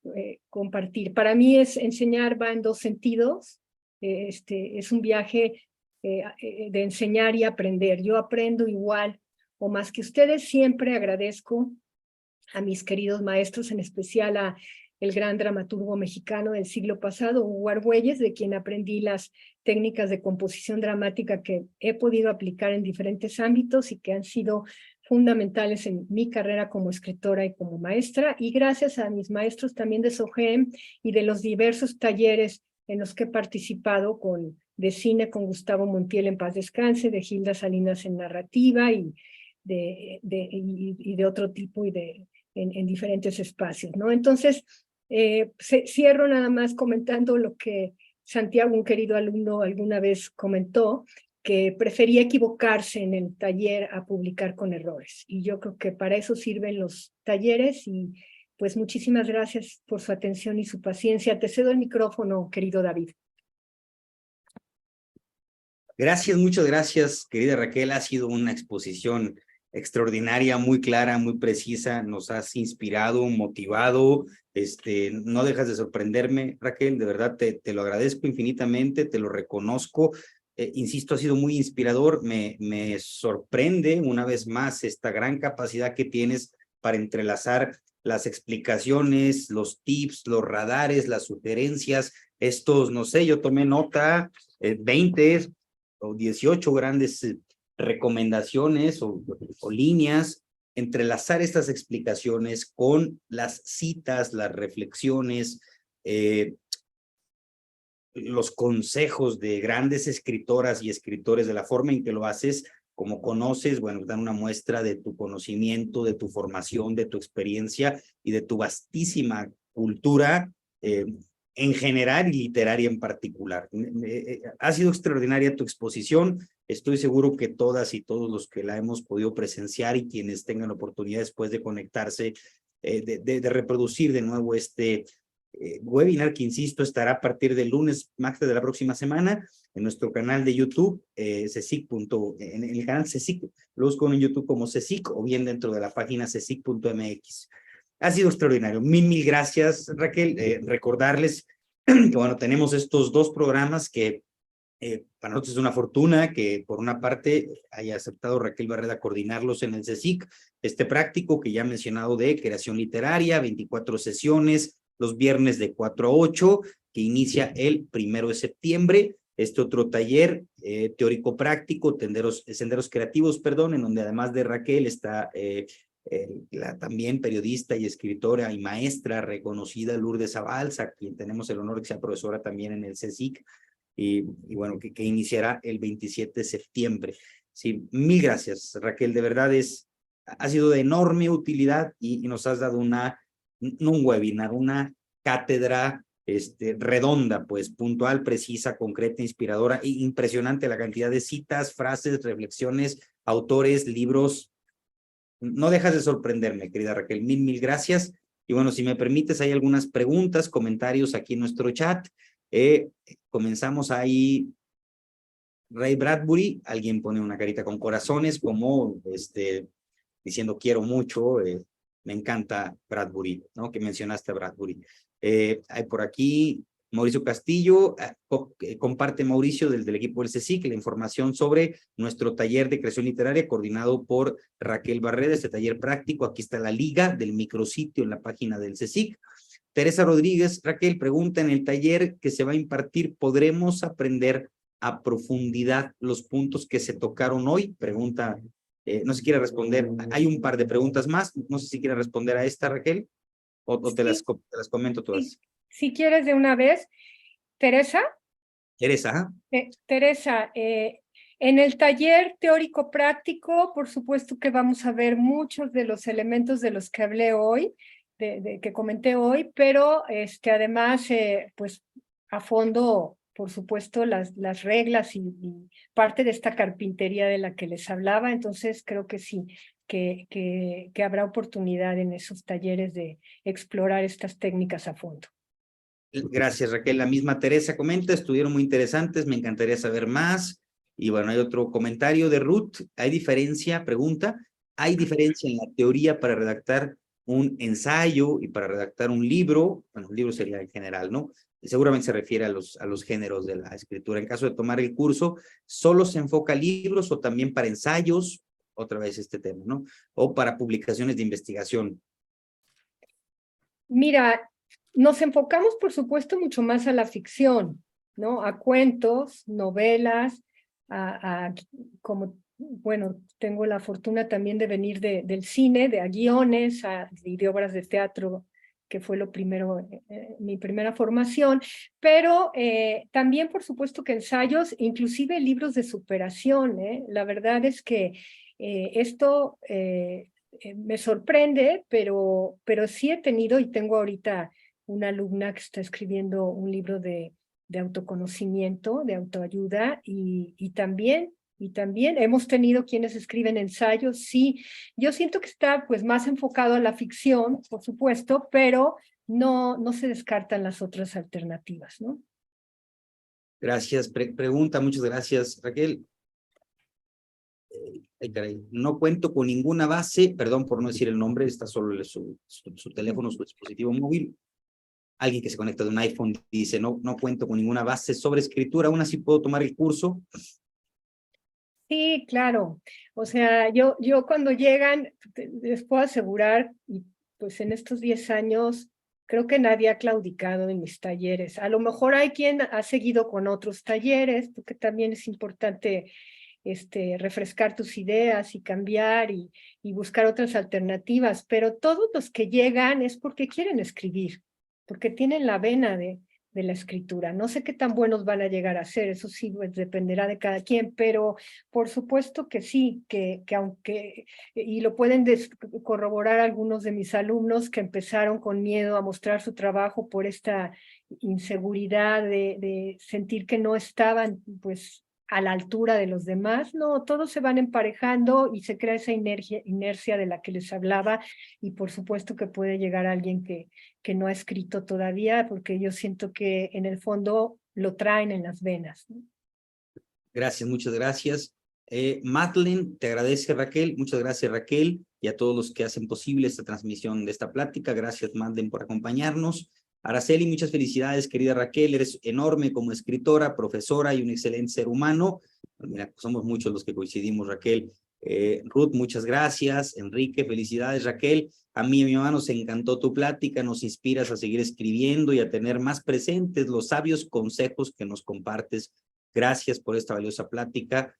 compartir? Para mí enseñar va en 2 sentidos. Es un viaje de enseñar y aprender. Yo aprendo igual o más que ustedes. Siempre agradezco a mis queridos maestros, en especial a el gran dramaturgo mexicano del siglo pasado, Hugo Argüelles, de quien aprendí las técnicas de composición dramática que he podido aplicar en diferentes ámbitos y que han sido fundamentales en mi carrera como escritora y como maestra. Y gracias a mis maestros también de SOGEM y de los diversos talleres en los que he participado, de cine con Gustavo Montiel, en paz descanse, de Gilda Salinas en narrativa, y de otro tipo, y en diferentes espacios, ¿no? Entonces, Cierro nada más comentando lo que Santiago, un querido alumno, alguna vez comentó, que prefería equivocarse en el taller a publicar con errores. Y yo creo que para eso sirven los talleres y pues muchísimas gracias por su atención y su paciencia. Te cedo el micrófono, querido David. Gracias, muchas gracias, querida Raquel. Ha sido una exposición extraordinaria, muy clara, muy precisa. Nos has inspirado, motivado. No dejas de sorprenderme, Raquel. De verdad, te lo agradezco infinitamente, te lo reconozco. Insisto, ha sido muy inspirador. Me sorprende una vez más esta gran capacidad que tienes para entrelazar las explicaciones, los tips, los radares, las sugerencias. Estos, no sé, yo tomé nota, 20 o 18 grandes recomendaciones o líneas, entrelazar estas explicaciones con las citas, las reflexiones, los consejos de grandes escritoras y escritores, de la forma en que lo haces, como conoces, bueno, dan una muestra de tu conocimiento, de tu formación, de tu experiencia y de tu vastísima cultura en general y literaria en particular. Ha sido extraordinaria tu exposición. Estoy seguro que todas y todos los que la hemos podido presenciar y quienes tengan la oportunidad después de conectarse, de reproducir de nuevo este webinar, que insisto, estará a partir del lunes, martes de la próxima semana, en nuestro canal de YouTube, en el canal CSIC, lo busco en YouTube como CSIC o bien dentro de la página csic.mx. Ha sido extraordinario. Mil gracias, Raquel. Recordarles que, bueno, tenemos estos dos programas que para nosotros es una fortuna que, por una parte, haya aceptado Raquel Barreda coordinarlos en el CSIC, este práctico que ya he mencionado de creación literaria, 24 sesiones, los viernes de 4 a 8, que inicia el 1 de septiembre. Este otro taller teórico-práctico, senderos creativos, perdón, en donde además de Raquel está la también periodista y escritora y maestra reconocida Lourdes Abalza, quien tenemos el honor de que sea profesora también en el CSIC, y bueno, que iniciará el 27 de septiembre. Sí, mil gracias, Raquel, de verdad ha sido de enorme utilidad y nos has dado no un webinar, una cátedra redonda, pues puntual, precisa, concreta, inspiradora e impresionante la cantidad de citas, frases, reflexiones, autores, libros. No dejas de sorprenderme, querida Raquel. Mil gracias. Y bueno, si me permites, hay algunas preguntas, comentarios aquí en nuestro chat. Comenzamos ahí. Ray Bradbury, alguien pone una carita con corazones, como diciendo quiero mucho, me encanta Bradbury, ¿no? Que mencionaste a Bradbury. Hay por aquí Mauricio Castillo, comparte Mauricio del equipo del CSIC la información sobre nuestro taller de creación literaria coordinado por Raquel Barreda, este taller práctico. Aquí está la liga del micrositio en la página del CSIC. Teresa Rodríguez, Raquel, pregunta: en el taller que se va a impartir, ¿podremos aprender a profundidad los puntos que se tocaron hoy? Pregunta, no sé si quiere responder. Hay un par de preguntas más, no sé si quiere responder a esta, Raquel, o te las comento todas. Sí. Si quieres de una vez. Teresa. Teresa. Teresa, en el taller teórico práctico, por supuesto que vamos a ver muchos de los elementos de los que hablé hoy, que comenté hoy, pero además, pues a fondo, por supuesto, las reglas y parte de esta carpintería de la que les hablaba. Entonces creo que sí, que habrá oportunidad en esos talleres de explorar estas técnicas a fondo. Gracias, Raquel. La misma Teresa comenta: estuvieron muy interesantes, me encantaría saber más. Y bueno, hay otro comentario de Ruth. ¿Hay diferencia? Pregunta. ¿Hay diferencia en la teoría para redactar un ensayo y para redactar un libro? Bueno, un libro sería en general, ¿no? Seguramente se refiere a los géneros de la escritura. En caso de tomar el curso, ¿solo se enfoca a libros o también para ensayos? Otra vez este tema, ¿no? O para publicaciones de investigación. Mira, nos enfocamos, por supuesto, mucho más a la ficción, ¿no? A cuentos, novelas, como, bueno, tengo la fortuna también de venir del cine, a guiones, y de obras de teatro, que fue lo primero, mi primera formación, pero también, por supuesto, que ensayos, inclusive libros de superación, ¿eh? La verdad es que esto me sorprende, pero sí he tenido y tengo ahorita una alumna que está escribiendo un libro de autoconocimiento, de autoayuda, y también hemos tenido quienes escriben ensayos. Sí, yo siento que está pues más enfocado a la ficción, por supuesto, pero no se descartan las otras alternativas, ¿no? Gracias. Pregunta, muchas gracias, Raquel. Ay, caray. No cuento con ninguna base, perdón por no decir el nombre, está solo su teléfono, su dispositivo móvil. Alguien que se conecta de un iPhone dice, no cuento con ninguna base sobre escritura, aún así puedo tomar el curso. Sí, claro. O sea, yo cuando llegan, les puedo asegurar, y pues en estos 10 años, creo que nadie ha claudicado en mis talleres. A lo mejor hay quien ha seguido con otros talleres, porque también es importante refrescar tus ideas y cambiar y buscar otras alternativas, pero todos los que llegan es porque quieren escribir, porque tienen la vena de la escritura. No sé qué tan buenos van a llegar a ser, eso sí pues, dependerá de cada quien, pero por supuesto que sí, que aunque, y lo pueden corroborar algunos de mis alumnos que empezaron con miedo a mostrar su trabajo por esta inseguridad de sentir que no estaban pues a la altura de los demás. No, todos se van emparejando y se crea esa inercia de la que les hablaba, y por supuesto que puede llegar alguien que no ha escrito todavía, porque yo siento que en el fondo lo traen en las venas, ¿no? Gracias, muchas gracias. Madeleine, te agradece Raquel, muchas gracias Raquel, y a todos los que hacen posible esta transmisión de esta plática. Gracias Madeleine por acompañarnos. Araceli, muchas felicidades, querida Raquel, eres enorme como escritora, profesora y un excelente ser humano. Mira, somos muchos los que coincidimos, Raquel. Ruth, muchas gracias. Enrique, felicidades, Raquel. A mí y a mi mamá nos encantó tu plática, nos inspiras a seguir escribiendo y a tener más presentes los sabios consejos que nos compartes. Gracias por esta valiosa plática.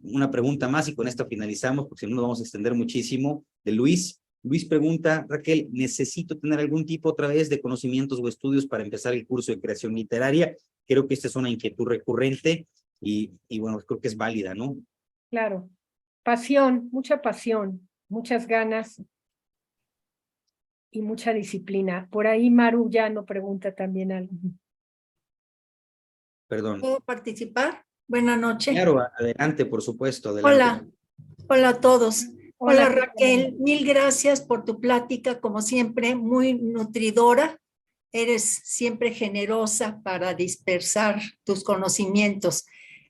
Una pregunta más y con esta finalizamos, porque si no nos vamos a extender muchísimo, de Luis. Luis pregunta, Raquel, ¿necesito tener algún tipo otra vez de conocimientos o estudios para empezar el curso de creación literaria? Creo que esta es una inquietud recurrente y bueno, creo que es válida, ¿no? Claro, pasión, muchas ganas y mucha disciplina. Por ahí Maru ya no pregunta también algo. Perdón. ¿Puedo participar? Buenas noches. Claro, adelante, por supuesto, adelante. Hola a todos. Hola Hola, Raquel, mil gracias por tu plática, como siempre, muy nutridora. Eres siempre generosa para dispersar tus conocimientos.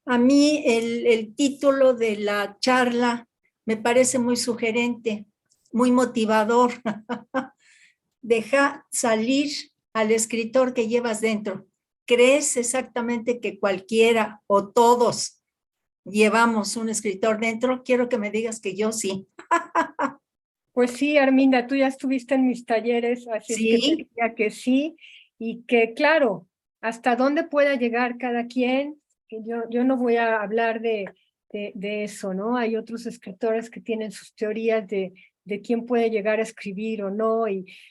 A mí el título de la charla me parece muy sugerente, muy motivador. Deja salir al escritor que llevas dentro. ¿Crees exactamente que cualquiera o todos llevamos un escritor dentro? Quiero que me digas que yo sí. Pues sí, Arminda, tú ya estuviste en mis talleres, así es que te Sí, diría que sí, y que claro, hasta dónde pueda llegar cada quien, que yo no voy a hablar de eso, ¿no? Hay otros escritores que tienen sus teorías de quién puede llegar a escribir o no,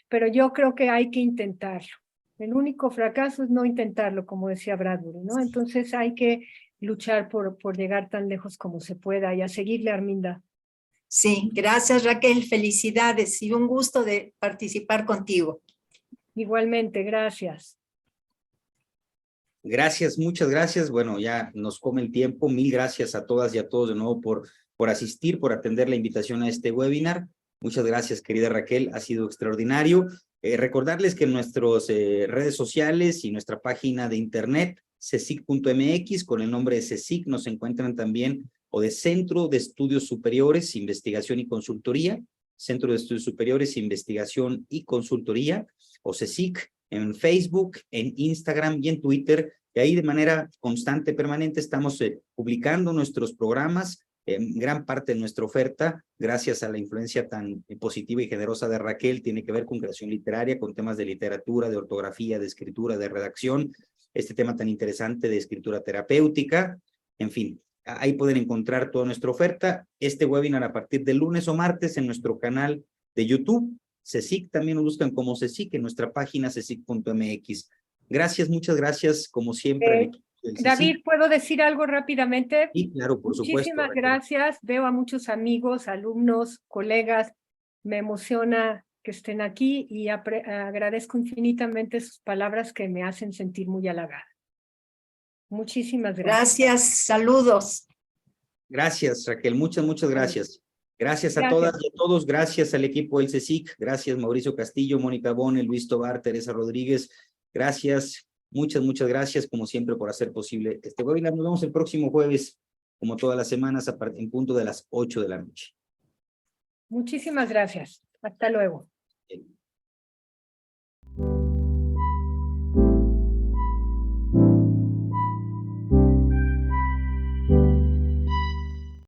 pero yo creo que hay que intentarlo. El único fracaso es no intentarlo, como decía Bradbury, ¿no? Entonces hay que luchar por llegar tan lejos como se pueda y a seguirle, Arminda. sí, gracias Raquel, felicidades y un gusto de participar contigo. Igualmente, gracias. Gracias, muchas gracias. Bueno, ya nos come el tiempo. Mil gracias a todas y a todos de nuevo por asistir, por atender la invitación a este webinar. Muchas gracias, querida Raquel. Ha sido extraordinario. Recordarles que en nuestras redes sociales y nuestra página de internet, cesic.mx, con el nombre de CESIC, nos encuentran también, o de Centro de Estudios Superiores, Investigación y Consultoría, Centro de Estudios Superiores, Investigación y Consultoría, o CESIC, en Facebook, en Instagram y en Twitter, y ahí de manera constante, permanente, estamos publicando nuestros programas, gran parte de nuestra oferta, gracias a la influencia tan positiva y generosa de Raquel, tiene que ver con creación literaria, con temas de literatura, de ortografía, de escritura, de redacción, este tema tan interesante de escritura terapéutica, en fin, ahí pueden encontrar toda nuestra oferta. Este webinar a partir de lunes o martes en nuestro canal de YouTube, CESIC, también nos buscan como CESIC en nuestra página cesic.mx. Gracias, muchas gracias, como siempre, al equipo del CESIC. David, ¿puedo decir algo rápidamente? Sí, claro, por supuesto. Muchísimas gracias. Veo a muchos amigos, alumnos, colegas. Me emociona que estén aquí y agradezco infinitamente sus palabras que me hacen sentir muy halagada. Muchísimas gracias. Gracias, saludos. Gracias, Raquel. Muchas gracias. Gracias a todas y a todos. Gracias al equipo del CSIC. Gracias, Mauricio Castillo, Mónica Bone, Luis Tobar, Teresa Rodríguez. Gracias. Muchas gracias, como siempre, por hacer posible este webinar. Nos vemos el próximo jueves, como todas las semanas, en punto de las 8 de la noche. Muchísimas gracias. Hasta luego.